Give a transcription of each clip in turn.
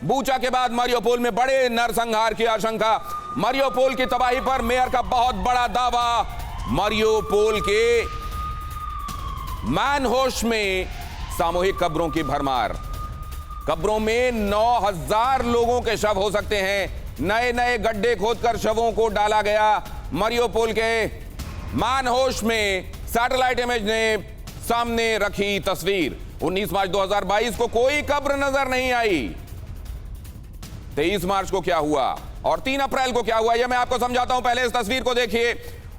Bucha के बाद Mariupol में बड़े नरसंहार की आशंका। मारियोपोल की तबाही पर मेयर का बहुत बड़ा दावा। मारियोपोल के मैनहोश में सामूहिक कब्रों की भरमार। कब्रों में 9000 लोगों के शव हो सकते हैं। नए नए गड्ढे खोदकर शवों को डाला गया। मारियोपोल के मैनहोश में सैटेलाइट इमेज ने सामने रखी तस्वीर। 19 मार्च 2022 को कोई कब्र नजर नहीं आई। 23 मार्च को क्या हुआ और 3 अप्रैल को क्या हुआ, यह मैं आपको समझाता हूं। पहले इस तस्वीर को देखिए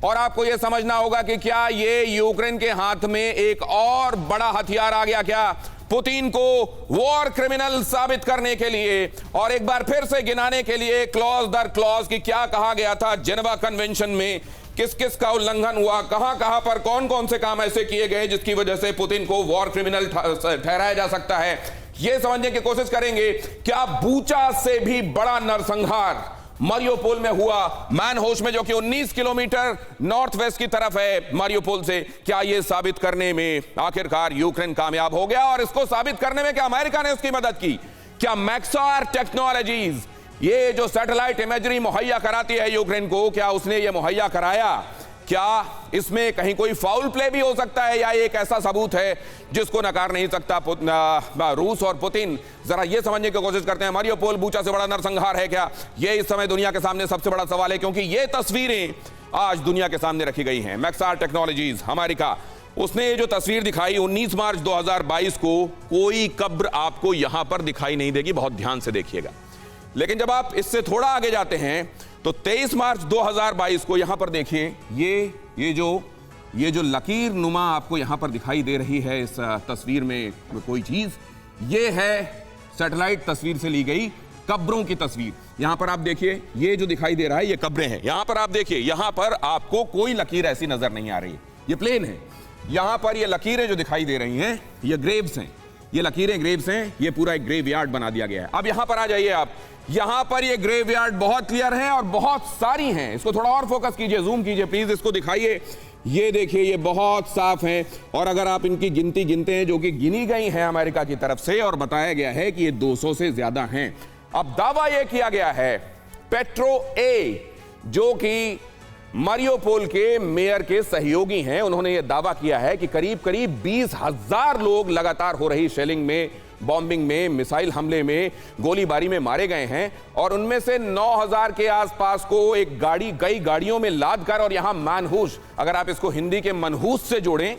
और आपको यह समझना होगा कि क्या ये यूक्रेन के हाथ में एक और बड़ा हथियार आ गया क्या, पुतिन को वॉर क्रिमिनल साबित करने के लिए और एक बार फिर से गिनाने के लिए क्लॉज दर क्लॉज कि क्या कहा गया था जेनेवा कन्वेंशन में, किस किस का उल्लंघन हुआ, कहां कहां पर कौन कौन से काम ऐसे किए गए जिसकी वजह से पुतिन को वॉर क्रिमिनल ठहराया जा सकता है। यह समझने की कोशिश करेंगे क्या बूचा से भी बड़ा नरसंहार मारियोपोल में हुआ। मैनहोश में जो कि 19 किलोमीटर नॉर्थ वेस्ट की तरफ है मारियोपोल से, क्या यह साबित करने में आखिरकार यूक्रेन कामयाब हो गया और इसको साबित करने में क्या अमेरिका ने उसकी मदद की। क्या मैक्सार टेक्नोलॉजीज ये जो सैटेलाइट इमेजरी मुहैया कराती है यूक्रेन को, क्या उसने ये मुहैया कराया। क्या इसमें कहीं कोई फाउल प्ले भी हो सकता है या एक ऐसा सबूत है जिसको नकार नहीं सकता रूस और पुतिन। जरा ये समझने की कोशिश करते हैं मारियोपोल बूचा से बड़ा नरसंहार है क्या। ये इस समय दुनिया के सामने सबसे बड़ा सवाल है क्योंकि ये तस्वीरें आज दुनिया के सामने रखी गई हैं। मैक्सार टेक्नोलॉजीज अमेरिका, उसने ये जो तस्वीर दिखाई 19 मार्च 2022 को, कोई कब्र आपको यहां पर दिखाई नहीं देगी, बहुत ध्यान से देखिएगा। लेकिन जब आप इससे थोड़ा आगे जाते हैं तो 23 मार्च 2022 को यहां पर देखिए, ये जो लकीर नुमा आपको यहां पर दिखाई दे रही है इस तस्वीर में कोई चीज, ये है सैटेलाइट तस्वीर से ली गई कब्रों की तस्वीर। यहां पर आप देखिए ये जो दिखाई दे रहा है ये कब्रें हैं। यहां पर आप देखिए, यहां पर आपको कोई लकीर ऐसी नजर नहीं आ रही है, ये प्लेन है। यहां पर ये लकीरें जो दिखाई दे रही हैं ये ग्रेव्स हैं, ये लकीरें ग्रेव्स हैं। ये पूरा एक ग्रेवयार्ड बना दिया गया है। अब यहां पर आ जाइए आप, यहां पर ये ग्रेवयार्ड बहुत क्लियर है और बहुत सारी हैं। इसको थोड़ा और फोकस कीजिए, जूम कीजिए प्लीज, इसको दिखाइए। ये देखिए ये बहुत साफ हैं और अगर आप इनकी गिनती गिनते हैं जो कि गिनी गई है अमेरिका की तरफ से और बताया गया है कि ये 200 से ज्यादा हैं। अब दावा यह किया गया है पेट्रो ए, जो कि मारियोपोल के मेयर के सहयोगी हैं, उन्होंने यह दावा किया है कि करीब करीब 20,000 लोग लगातार हो रही शेलिंग में, बॉम्बिंग में, मिसाइल हमले में, गोलीबारी में मारे गए हैं और उनमें से 9000 के आसपास को एक गाड़ी, कई गाड़ियों में लाद कर, और यहां मैनहूस, अगर आप इसको हिंदी के मनहूस से जोड़ें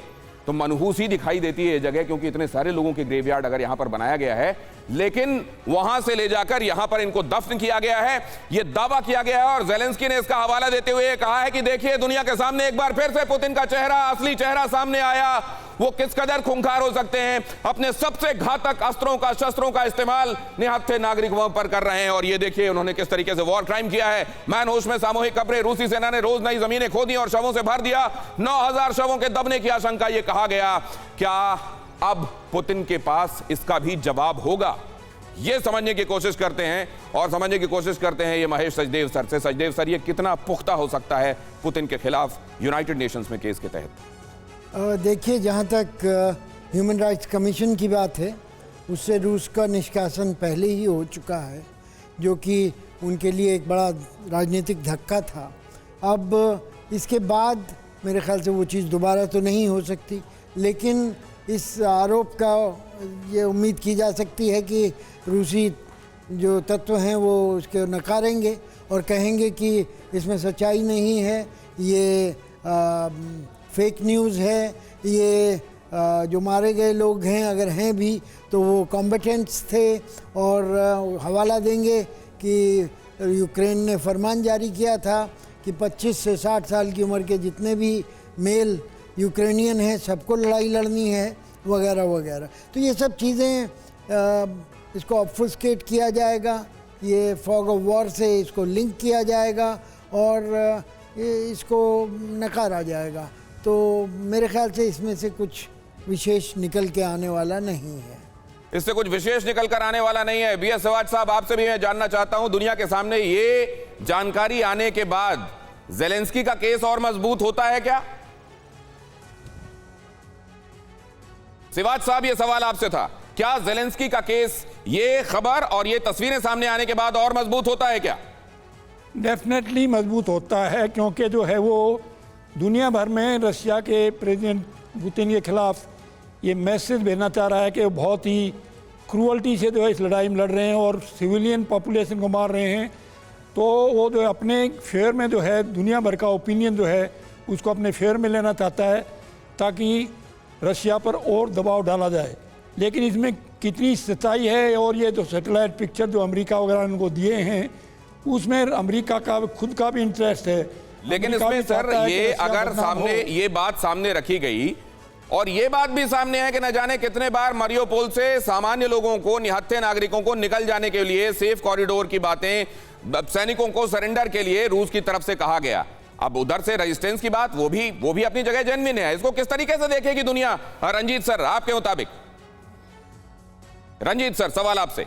तो मनहूस ही दिखाई देती है ये जगह, क्योंकि इतने सारे लोगों के ग्रेवयार्ड अगर यहां पर बनाया गया है, लेकिन वहां से ले जाकर यहां पर इनको दफन किया गया है, यह दावा किया गया है। और ज़ेलेंस्की ने इसका हवाला देते हुए कहा है कि देखिए दुनिया के सामने एक बार फिर से पुतिन का चेहरा, असली चेहरा सामने आया। वो किस कदर खूंखार हो सकते हैं, अपने सबसे घातक अस्त्रों का, शस्त्रों का इस्तेमाल निहत्थे नागरिकों पर कर रहे हैं। और ये देखिए उन्होंने किस तरीके से वॉर क्राइम किया है। मैनहूस में सामूहिक कब्रें, रूसी सेना ने रोज नई जमीनें खोदी और शवों से भर दिया। 9000 शवों के दबने की आशंका, ये कहा गया। क्या अब पुतिन के पास इसका भी जवाब होगा, ये समझने की कोशिश करते हैं और समझने की कोशिश करते हैं ये महेश सचदेव सर से। सचदेव सर, ये कितना पुख्ता हो सकता है पुतिन के खिलाफ यूनाइटेड नेशंस में केस के तहत? देखिए, जहाँ तक ह्यूमन राइट्स कमीशन की बात है, उससे रूस का निष्कासन पहले ही हो चुका है, जो कि उनके लिए एक बड़ा राजनीतिक धक्का था। अब इसके बाद मेरे ख्याल से वो चीज़ दोबारा तो नहीं हो सकती, लेकिन इस आरोप का ये उम्मीद की जा सकती है कि रूसी जो तत्व हैं वो उसके नकारेंगे और कहेंगे कि इसमें सच्चाई नहीं है, ये फेक न्यूज़ है, ये जो मारे गए लोग हैं अगर हैं भी तो वो कॉम्बेटेंट्स थे। और हवाला देंगे कि यूक्रेन ने फरमान जारी किया था कि 25 से 60 साल की उम्र के जितने भी मेल यूक्रेनियन हैं सबको लड़ाई लड़नी है, वगैरह वगैरह। तो ये सब चीज़ें, इसको ऑब्फुस्केट किया जाएगा, ये फॉग ऑफ वॉर से इसको लिंक किया जाएगा और इसको नकारा जाएगा। तो मेरे ख्याल से इसमें से कुछ विशेष निकल के आने वाला नहीं है। इससे कुछ विशेष निकल कर आने वाला नहीं है। बीएस सवाज साहब, आपसे भी मैं जानना चाहता हूं, दुनिया के सामने ये जानकारी आने के बाद ज़ेलेंस्की का केस और मजबूत होता है क्या? सिवाज साहब, ये सवाल आपसे था, क्या ज़ेलेंस्की का केस ये खबर और ये तस्वीरें सामने आने के बाद और मजबूत होता है क्या? डेफिनेटली मजबूत होता है, क्योंकि जो है वो दुनिया भर में रशिया के प्रेसिडेंट पुतिन के खिलाफ ये मैसेज भेजना चाह रहा है कि वो बहुत ही क्रूअल्टी से जो है इस लड़ाई में लड़ रहे हैं और सिविलियन पॉपुलेशन को मार रहे हैं। तो वो जो है अपने फेयर में जो है दुनिया भर का ओपिनियन जो है उसको अपने फेयर में लेना चाहता है ताकि रशिया पर और दबाव डाला जाए। लेकिन इसमें कितनी सच्चाई है, और ये जो सैटेलाइट पिक्चर जो अमेरिका वगैरह उनको दिए हैं उसमें अमेरिका का खुद का भी इंटरेस्ट है। लेकिन अमेरिका इसमें भी सर चाहता है कि ये रशिया अगर बदनाम सामने हो। ये बात सामने रखी गई और ये बात भी सामने है कि न जाने कितने बार मारियोपोल से सामान्य लोगों को, निहत्थे नागरिकों को निकल जाने के लिए सेफ कॉरिडोर की बातें, सैनिकों को सरेंडर के लिए रूस की तरफ से कहा गया। अब उधर से रेजिस्टेंस की बात, वो भी अपनी जगह जेन्युइन है। इसको किस तरीके से देखेगी दुनिया? रंजीत सर, आपके मुताबिक। रंजीत सर, सवाल आपसे।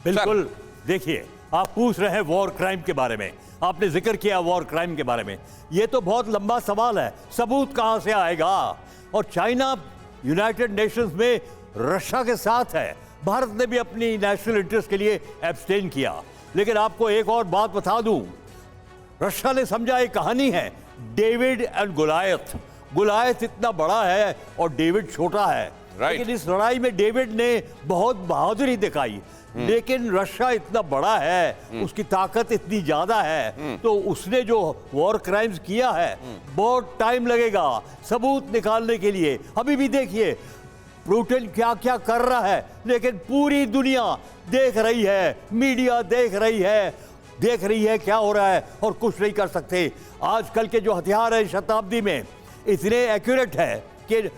बिल्कुल, देखिए आप पूछ रहे हैं वॉर क्राइम के बारे में, आपने जिक्र किया वॉर क्राइम के बारे में। यह तो बहुत लंबा सवाल है, सबूत कहां से आएगा? और चाइना यूनाइटेड नेशंस में रशिया के साथ है। भारत ने भी अपनी नेशनल इंटरेस्ट के लिए एब्सटेन किया। लेकिन आपको एक और बात बता दूं, रशिया ने समझा एक कहानी है डेविड एंड गोलायत। गोलायत इतना बड़ा है और डेविड छोटा है। लेकिन इस लड़ाई में डेविड ने बहुत बहादुरी दिखाई। लेकिन रशिया इतना बड़ा है, उसकी ताकत इतनी ज्यादा है, तो उसने जो वॉर क्राइम्स किया है बहुत टाइम लगेगा सबूत निकालने के लिए। अभी भी देखिए पुतिन क्या क्या कर रहा है, लेकिन पूरी दुनिया देख रही है, मीडिया देख रही है क्या हो रहा है, और कुछ नहीं कर सकते। आजकल के जो हथियार है शताब्दी में इतने एक्यूरेट है कि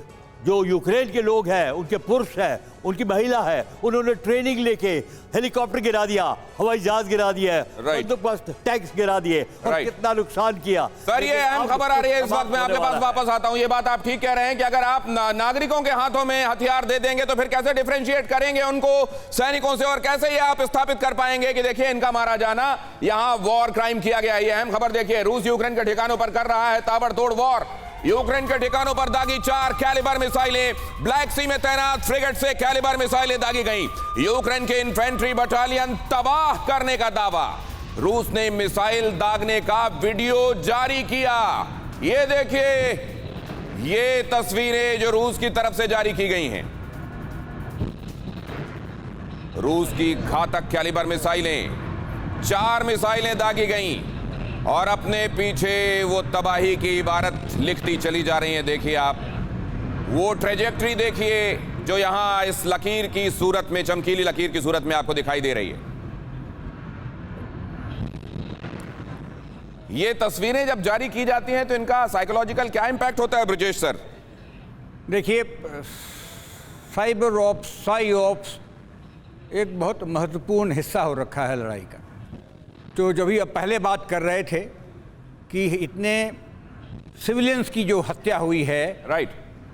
जो यूक्रेन के लोग हैं, उनके पुरुष हैं, उनकी महिला है, उन्होंने ट्रेनिंग लेके हेलीकॉप्टर गिरा दिया, हवाई जहाज गिरा दिया, बंदोबस्त टैंक्स गिरा दिए, और कितना नुकसान किया। सर ये अहम खबर आ रही है इस वक्त, मैं आपके पास वापस आता हूं। ये बात आप ठीक कह रहे हैं कि अगर आप नागरिकों के हाथों में हथियार दे देंगे तो फिर कैसे डिफरेंशिएट करेंगे उनको सैनिकों से, और कैसे ये आप स्थापित कर पाएंगे कि देखिए इनका मारा जाना यहां वॉर क्राइम किया गया है। ये अहम खबर देखिए, रूस यूक्रेन के ठिकानों पर कर रहा है ताबड़तोड़ वॉर। यूक्रेन के ठिकानों पर दागी 4 कैलिबर मिसाइलें, ब्लैक सी में तैनात फ्रिगेट से कैलिबर मिसाइलें दागी गईं। यूक्रेन के इन्फेंट्री बटालियन तबाह करने का दावा। रूस ने मिसाइल दागने का वीडियो जारी किया। ये देखिए, ये तस्वीरें जो रूस की तरफ से जारी की गई हैं। रूस की घातक कैलिबर मिसाइलें, 4 मिसाइलें दागी गईं और अपने पीछे वो तबाही की इबारत लिखती चली जा रही है। देखिए आप वो ट्रेजेक्ट्री देखिए जो यहां इस लकीर की सूरत में, चमकीली लकीर की सूरत में आपको दिखाई दे रही है। ये तस्वीरें जब जारी की जाती हैं तो इनका साइकोलॉजिकल क्या इंपैक्ट होता है ब्रजेश सर? देखिए, साइबर ऑप्स, साई ऑप्स एक बहुत महत्वपूर्ण हिस्सा हो रखा है लड़ाई का। तो जब भी अब पहले बात कर रहे थे कि इतने सिविलियंस की जो हत्या हुई है, राइट,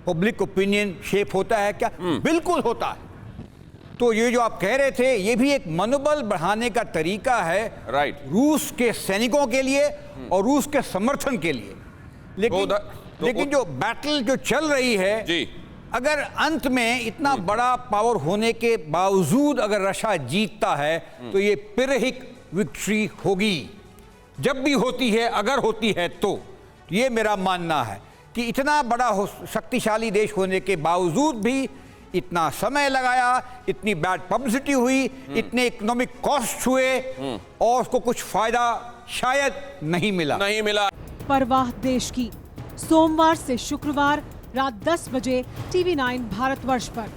पब्लिक ओपिनियन शेप होता है क्या? बिल्कुल होता है। तो ये जो आप कह रहे थे ये भी एक मनोबल बढ़ाने का तरीका है, राइट, रूस के सैनिकों के लिए और रूस के समर्थन के लिए। लेकिन जो बैटल जो चल रही है जी, अगर अंत में इतना बड़ा पावर होने के बावजूद अगर रशिया जीतता है तो ये पिरहिक विक्ट्री होगी। जब भी होती है, अगर होती है तो ये मेरा मानना है कि इतना बड़ा शक्तिशाली देश होने के बावजूद भी इतना समय लगाया, इतनी बैड पब्लिसिटी हुई, इतने इकोनॉमिक कॉस्ट हुए और उसको कुछ फायदा शायद नहीं मिला। परवाह देश की, सोमवार से शुक्रवार रात 10 बजे TV9 भारतवर्ष पर।